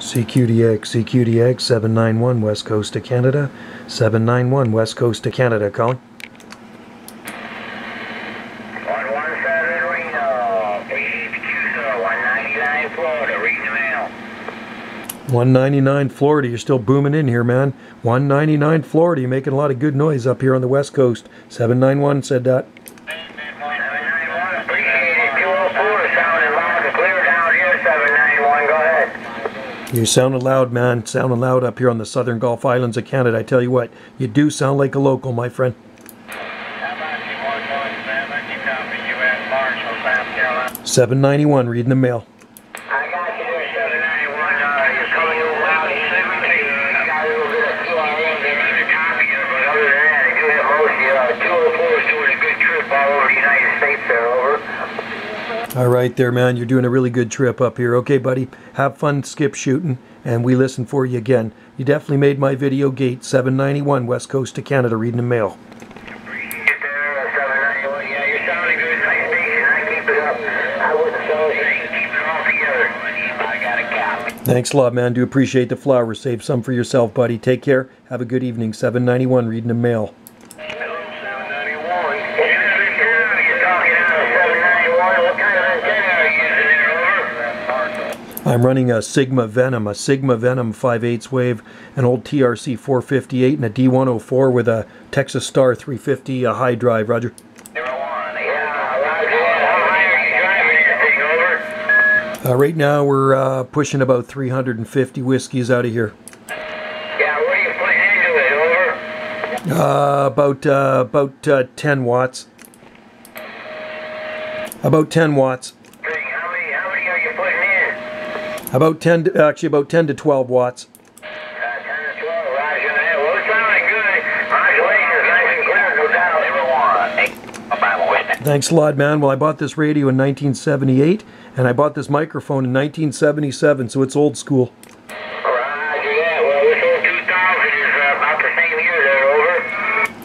CQDX 791 West Coast of Canada. 791 West Coast of Canada, calling. 117 Reno, HQ 199 Florida, reading the mail. 199 Florida, you're still booming in here, man. 199 Florida, you're making a lot of good noise up here on the West Coast. 791 said that. 791, appreciate it. 204, sounding loud and clear down here. 791, go ahead. You sounded loud, man. Sounding loud up here on the Southern Gulf Islands of Canada. I tell you what, you do sound like a local, my friend. How about you, 117, copy, U.S. Marshall, South Carolina. 791, reading the mail. I got you there, 791. You're coming in loud and clear. I got a little bit of TRC there to copy you, but other than that, I do have most of you. 204 is doing a good trip all over the United States there, over. All right there, man. You're doing a really good trip up here. Okay, buddy. Have fun skip shooting, and we listen for you again. You definitely made my video gate. 791 West Coast of Canada, reading the mail. Appreciate it there, 791. Yeah, you're sounding good. Nice station. I keep it up. I wouldn't sell it. Keep it all together. I got a copy. Thanks a lot, man. Do appreciate the flowers. Save some for yourself, buddy. Take care. Have a good evening. 791, reading the mail. Hello, 791. You're talking out of 791. What kind of antenna are you using there, over? I'm running a Sigma Venom 5/8 wave, an old TRC-458, and a D104 with a Texas Star 350 high drive. Roger. 01. Yeah, Roger. How high are you driving this thing, over? Right now we're pushing about 350 whiskeys out of here. Yeah, what are you putting into it, over? About 10 watts. About 10 watts. How many are you putting in? About 10 to 12 watts. 10 to 12, Roger that. Well, it's sounding good. Modulation's nice and clear, no doubt. Everyone. Hey, I'm with it. Thanks a lot, man. Well, I bought this radio in 1978, and I bought this microphone in 1977, so it's old school. Roger that. Well, this old 2000 is about the same year there, over.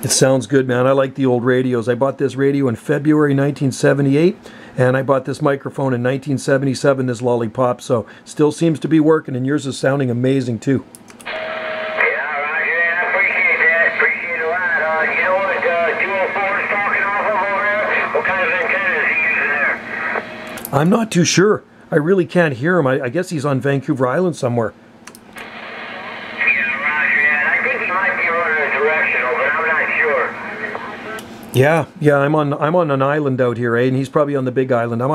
It sounds good, man. I like the old radios. I bought this radio in February 1978, and I bought this microphone in 1977, this Lollipop, so still seems to be working, and yours is sounding amazing, too. Yeah, Roger that. I appreciate that. Appreciate it a lot. You know what 204 is talking off of over there? What kind of antenna is he using there? I'm not too sure. I really can't hear him. I guess he's on Vancouver Island somewhere. Yeah, Roger that. I think he might be running a directional, but I'm not sure. Yeah, I'm on an island out here, and he's probably on the Big Island. I'm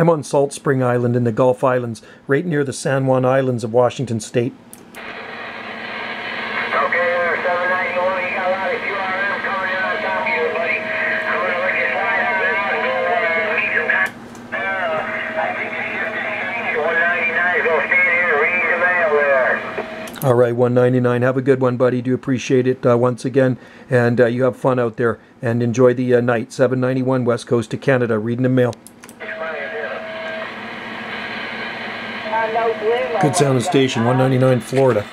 on Salt Spring Island in the Gulf Islands, right near the San Juan Islands of Washington State. Okay, there, 791. You got a lot of QRM coming in on top of you, buddy. I'm going to let you slide out now and go meet some time. I think the shift is changed. 199 is going to stand here and read the mail there. All right, 199. Have a good one, buddy. Do appreciate it once again, and you have fun out there, and enjoy the night. 791 West Coast of Canada, reading the mail. Good sounding station, 199 Florida.